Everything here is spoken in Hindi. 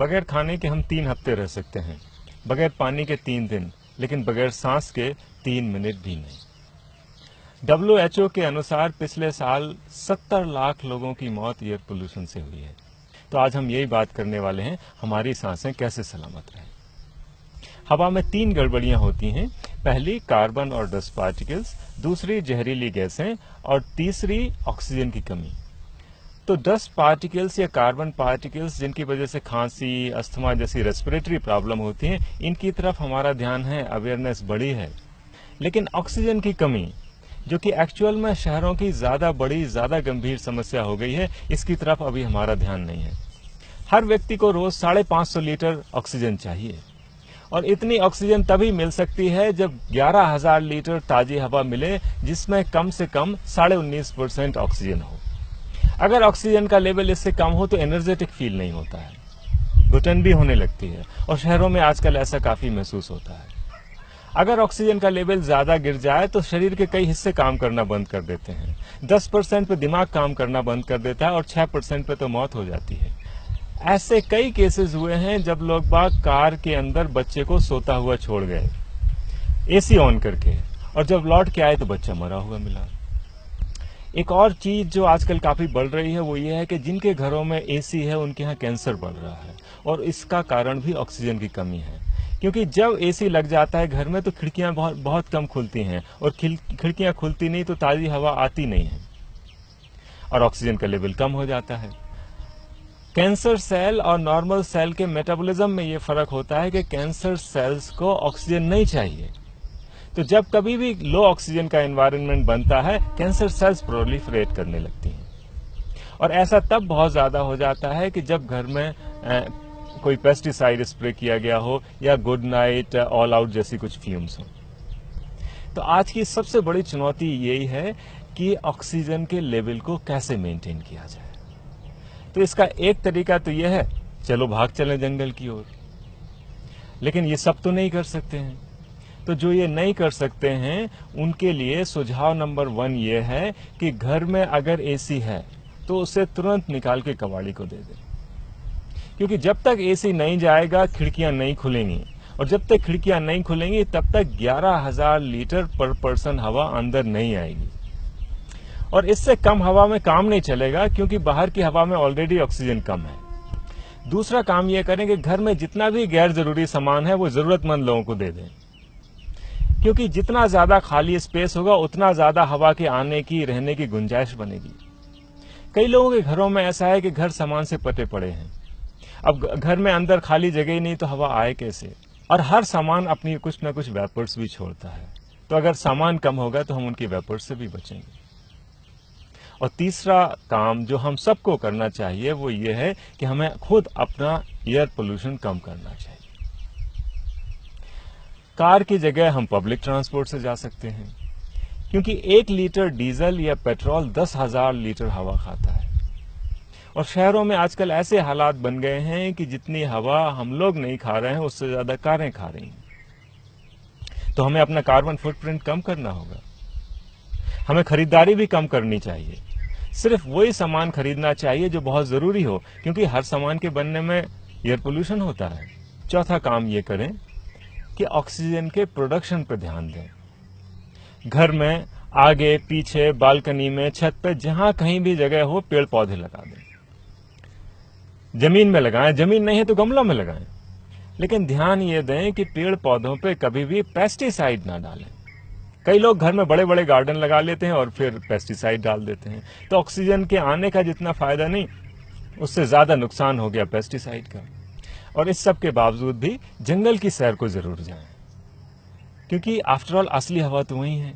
बगैर खाने के हम 3 हफ्ते रह सकते हैं, बगैर पानी के 3 दिन, लेकिन बगैर सांस के 3 मिनट भी नहीं। WHO के अनुसार पिछले साल 70 लाख लोगों की मौत एयर पोल्यूशन से हुई है। तो आज हम यही बात करने वाले हैं, हमारी सांसें कैसे सलामत रहें। हवा में 3 गड़बड़ियां होती हैं। पहली कार्बन और डस्ट पार्टिकल्स, दूसरी जहरीली गैसें और तीसरी ऑक्सीजन की कमी। तो डस्ट पार्टिकल्स या कार्बन पार्टिकल्स जिनकी वजह से खांसी, अस्थमा जैसी रेस्पिरेटरी प्रॉब्लम होती हैं, इनकी तरफ हमारा ध्यान है, अवेयरनेस बढ़ी है। लेकिन ऑक्सीजन की कमी, जो कि एक्चुअल में शहरों की ज्यादा गंभीर समस्या हो गई है, इसकी तरफ अभी हमारा ध्यान नहीं है। हर व्यक्ति को रोज 550 लीटर ऑक्सीजन चाहिए और इतनी ऑक्सीजन तभी मिल सकती है जब 11,000 लीटर ताजी हवा मिले, जिसमें कम से कम 19.5% ऑक्सीजन हो। अगर ऑक्सीजन का लेवल इससे कम हो तो एनर्जेटिक फील नहीं होता है, घुटन भी होने लगती है और शहरों में आजकल ऐसा काफी महसूस होता है। अगर ऑक्सीजन का लेवल ज्यादा गिर जाए तो शरीर के कई हिस्से काम करना बंद कर देते हैं। 10% पे दिमाग काम करना बंद कर देता है और 6% पे तो मौत हो जाती है। ऐसे कई केसेस हुए हैं जब लोग बाग कार के अंदर बच्चे को सोता हुआ छोड़ गए एसी ऑन करके, और जब लौट के आए तो बच्चा मरा हुआ मिला। एक और चीज जो आजकल काफी बढ़ रही है वो ये है कि जिनके घरों में एसी है उनके यहाँ कैंसर बढ़ रहा है, और इसका कारण भी ऑक्सीजन की कमी है। क्योंकि जब एसी लग जाता है घर में तो खिड़कियां बहुत कम खुलती हैं, और खिड़कियां खुलती नहीं तो ताजी हवा आती नहीं है और ऑक्सीजन का लेवल कम हो जाता है। कैंसर सेल और नॉर्मल सेल के मेटाबॉलिज्म में ये फर्क होता है कि कैंसर सेल्स को ऑक्सीजन नहीं चाहिए। तो जब कभी भी लो ऑक्सीजन का एनवायरनमेंट बनता है, कैंसर सेल्स प्रोलिफरेट करने लगती हैं, और ऐसा तब बहुत ज्यादा हो जाता है कि जब घर में कोई पेस्टिसाइड स्प्रे किया गया हो या गुड नाइट, ऑल आउट जैसी कुछ फ्यूम्स हो। तो आज की सबसे बड़ी चुनौती यही है कि ऑक्सीजन के लेवल को कैसे मेंटेन किया जाए। तो इसका एक तरीका तो यह है, चलो भाग चलें जंगल की ओर, लेकिन ये सब तो नहीं कर सकते हैं। तो जो ये नहीं कर सकते हैं उनके लिए सुझाव नंबर 1 ये है कि घर में अगर एसी है तो उसे तुरंत निकाल के कबाड़ी को दे दें, क्योंकि जब तक एसी नहीं जाएगा खिड़कियां नहीं खुलेंगी, और जब तक खिड़कियां नहीं खुलेंगी तब तक 11,000 लीटर पर पर्सन हवा अंदर नहीं आएगी, और इससे कम हवा में काम नहीं चलेगा क्योंकि बाहर की हवा में ऑलरेडी ऑक्सीजन कम है। दूसरा काम यह करें कि घर में जितना भी गैर जरूरी सामान है वो जरूरतमंद लोगों को दे दें, क्योंकि जितना ज्यादा खाली स्पेस होगा उतना ज्यादा हवा के आने की, रहने की गुंजाइश बनेगी। कई लोगों के घरों में ऐसा है कि घर सामान से पटे पड़े हैं, अब घर में अंदर खाली जगह ही नहीं तो हवा आए कैसे, और हर सामान अपनी कुछ न कुछ वेपर्स भी छोड़ता है। तो अगर सामान कम होगा तो हम उनकी वेपर्स से भी बचेंगे। और तीसरा काम जो हम सबको करना चाहिए वो ये है कि हमें खुद अपना एयर पोल्यूशन कम करना चाहिए। कार की जगह हम पब्लिक ट्रांसपोर्ट से जा सकते हैं, क्योंकि 1 लीटर डीजल या पेट्रोल 10,000 लीटर हवा खाता है, और शहरों में आजकल ऐसे हालात बन गए हैं कि जितनी हवा हम लोग नहीं खा रहे हैं उससे ज्यादा कारें खा रही हैं। तो हमें अपना कार्बन फुटप्रिंट कम करना होगा। हमें खरीदारी भी कम करनी चाहिए, सिर्फ वही सामान खरीदना चाहिए जो बहुत जरूरी हो, क्योंकि हर सामान के बनने में एयर पोल्यूशन होता है। चौथा काम ये करें कि ऑक्सीजन के प्रोडक्शन पर ध्यान दें। घर में आगे, पीछे, बालकनी में, छत पे, जहां कहीं भी जगह हो पेड़ पौधे लगा दें। जमीन में लगाएं, जमीन नहीं है तो गमला में लगाएं, लेकिन ध्यान ये दें कि पेड़ पौधों पे कभी भी पेस्टिसाइड ना डालें। कई लोग घर में बड़े बड़े गार्डन लगा लेते हैं और फिर पेस्टिसाइड डाल देते हैं, तो ऑक्सीजन के आने का जितना फायदा नहीं, उससे ज्यादा नुकसान हो गया पेस्टिसाइड का। और इस सब के बावजूद भी जंगल की सैर को जरूर जाएं, क्योंकि आफ्टर ऑल असली हवा तो वही है।